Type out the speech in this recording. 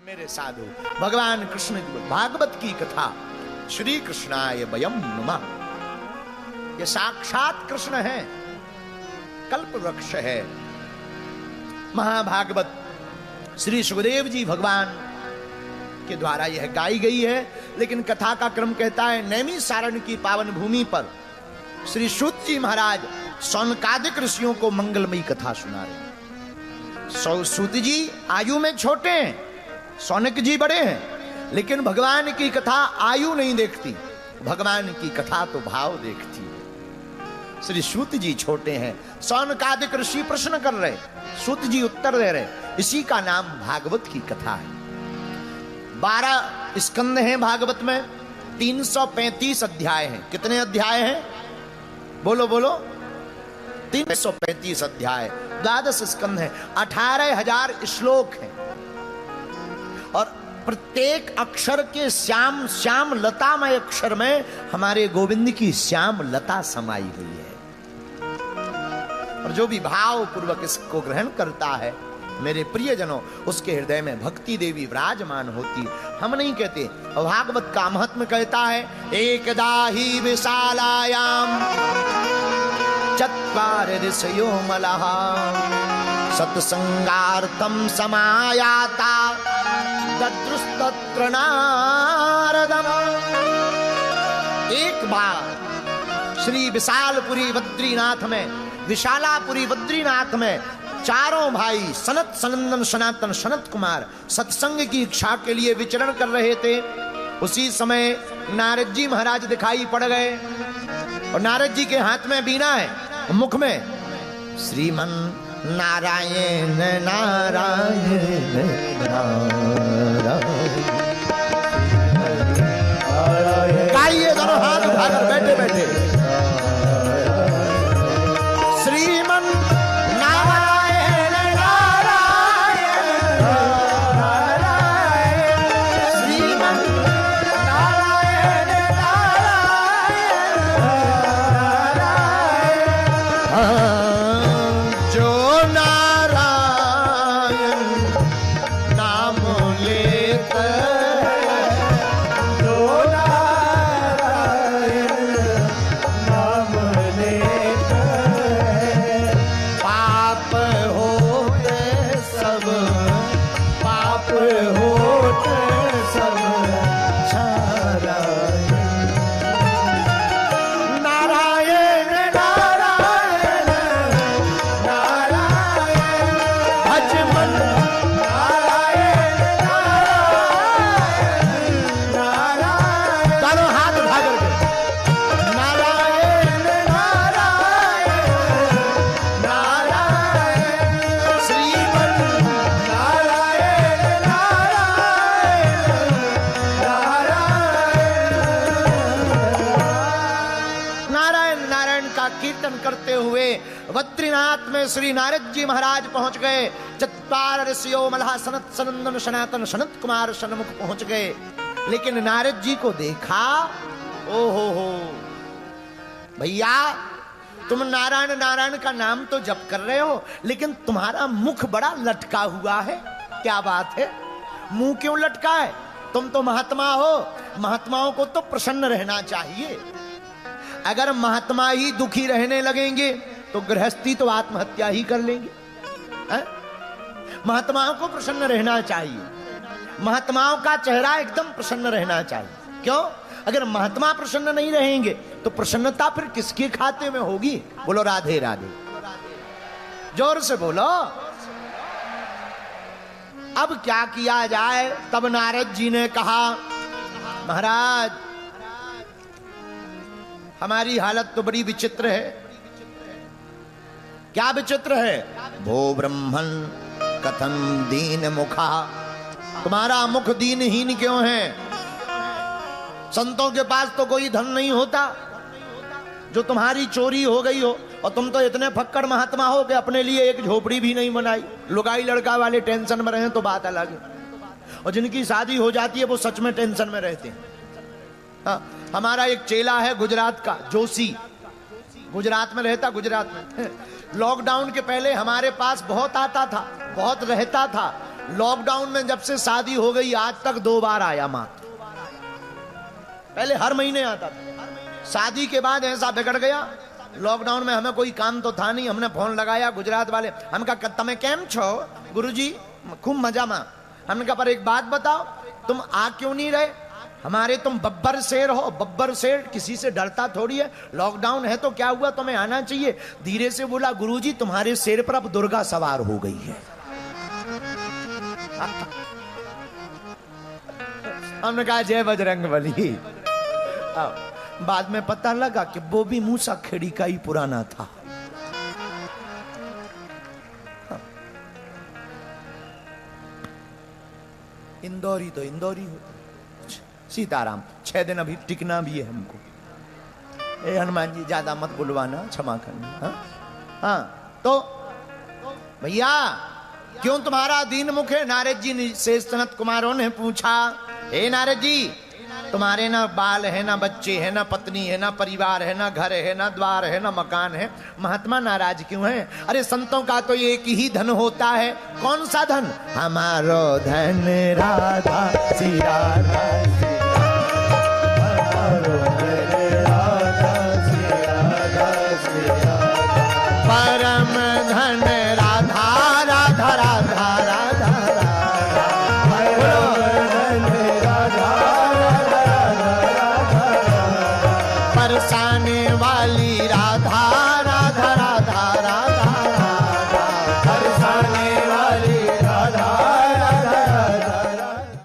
मेरे साधु भगवान कृष्ण की भागवत की कथा श्री कृष्णाय वयम नुमा। ये साक्षात कृष्ण है, कल्प वृक्ष है। महाभागवत श्री सुखदेव जी भगवान के द्वारा यह गाई गई है। लेकिन कथा का क्रम कहता है नैमी सारण की पावन भूमि पर श्री सूत जी महाराज सौनकादिक ऋषियों को मंगलमयी कथा सुना रहे। सूत जी आयु में छोटे हैं, सौनक जी बड़े हैं, लेकिन भगवान की कथा आयु नहीं देखती, भगवान की कथा तो भाव देखती है। श्री सूत जी छोटे हैं, सौनकादिक ऋषि प्रश्न कर रहे, सूत जी उत्तर दे रहे। इसी का नाम भागवत की कथा है। 12 स्कंद हैं भागवत में, 335 अध्याय हैं। कितने अध्याय हैं? बोलो बोलो। 335 अध्याय, 12 स्कंद हैं, 18,000 श्लोक हैं। और प्रत्येक अक्षर के श्याम श्याम लतामय अक्षर में हमारे गोविंद की श्याम लता समाई हुई है। और जो भी भाव पूर्वक इसको ग्रहण करता है मेरे प्रियजनों, उसके हृदय में भक्ति देवी विराजमान होती। हम नहीं कहते, भागवत का महत्व कहता है एकदा ही विशालायाम चत्वार ऋषयो मलः सत्संगार्थम समायाता दद्रुस्तत्र नारदम। एक बार श्री विशालपुरी बद्रीनाथ में, विशालापुरी बद्रीनाथ में चारों भाई सनत सनंदन सनातन सनत कुमार सत्संग की इच्छा के लिए विचरण कर रहे थे। उसी समय नारद जी महाराज दिखाई पड़ गए और नारद जी के हाथ में बीना है, मुख में श्रीमन नारायण नारायण नारायण। गाइए दोनों हाथ उठाकर बैठे बैठे श्रीमन नारायण नारायण नारायण श्रीमन नारायण नारायण। जो नारायण नाम लेता है, जो नारायण नाम लेता है, पाप होते सब, पाप होते सब नारायण नारायण नारायण नारायण भजमन नारायण नारायण नारायण। दोनों हाथ उठा करके नारायण नारायण नारायण श्रीमन नारायण नारायण नारायण। नारायण नारायण का कीर्तन करते हुए बद्रीनाथ में श्री नारद जी महाराज पहुंच गए। चत्वार ऋषियो मलहा सनत सनंदन सनातन सनत कुमार सन्मुख पहुंच गए। लेकिन नारद जी को देखा, ओ हो भैया, तुम नारायण नारायण का नाम तो जप कर रहे हो, लेकिन तुम्हारा मुख बड़ा लटका हुआ है। क्या बात है? मुंह क्यों लटका है? तुम तो महात्मा हो, महात्माओं को तो प्रसन्न रहना चाहिए। अगर महात्मा ही दुखी रहने लगेंगे तो गृहस्थी तो आत्महत्या ही कर लेंगे। महात्माओं को प्रसन्न रहना चाहिए, महात्माओं का चेहरा एकदम प्रसन्न रहना चाहिए। क्यों? अगर महात्मा प्रसन्न नहीं रहेंगे तो प्रसन्नता फिर किसके खाते में होगी? बोलो राधे राधे, जोर से बोलो। अब क्या किया जाए? तब नारद जी ने कहा, महाराज हमारी हालत तो बड़ी विचित्र है। क्या विचित्र है? भो ब्रह्मन कथम दीन मुखा, तुम्हारा मुख दीनहीन क्यों है? संतों के पास तो कोई धन नहीं होता जो तुम्हारी चोरी हो गई हो, और तुम तो इतने फक्कड़ महात्मा हो कि अपने लिए एक झोपड़ी भी नहीं बनाई। लुगाई लड़का वाले टेंशन में रहे तो बात अलग है, और जिनकी शादी हो जाती है वो सच में टेंशन में रहते हैं। हाँ, हमारा एक चेला है गुजरात का, जोशी, गुजरात में रहता, गुजरात में। लॉकडाउन के पहले हमारे पास बहुत आता था, बहुत रहता था, लॉकडाउन में जब से शादी हो गई आज तक 2 बार आया मात्र। पहले हर महीने आता था, शादी के बाद ऐसा बिगड़ गया। लॉकडाउन में हमें कोई काम तो था नहीं, हमने फोन लगाया गुजरात वाले, हम कहा तमें केम छो गुरुजी, खूब मजा में। हमने कहा पर एक बात बताओ, तुम आ क्यों नहीं रहे हमारे, तुम बब्बर शेर हो, बब्बर शेर किसी से डरता थोड़ी है, लॉकडाउन है तो क्या हुआ, तुम्हें आना चाहिए। धीरे से बोला गुरुजी तुम्हारे शेर पर अब दुर्गा सवार हो गई है। हमने कहा जय बजरंगबली। बाद में पता लगा कि वो भी मूसा खेड़ी का ही पुराना था। इंदौरी तो इंदौरी हो। सीताराम 6 दिन अभी टिकना भी है हमको। ए हनुमान जी ज्यादा मत बुलवाना, क्षमा करना। हाँ हाँ तो भैया क्यों तुम्हारा दीन मुख है? नारद जी से सनत कुमारों ने पूछा, हे नारद जी तुम्हारे ना बाल है, ना बच्चे है, ना पत्नी है, ना परिवार है, ना घर है, ना द्वार है, ना मकान है, महात्मा नाराज क्यों है? अरे संतों का तो एक ही धन होता है। कौन सा धन? हमारो धन राधा श्री राधा परम धन राधा राधा राधा राधा परसाने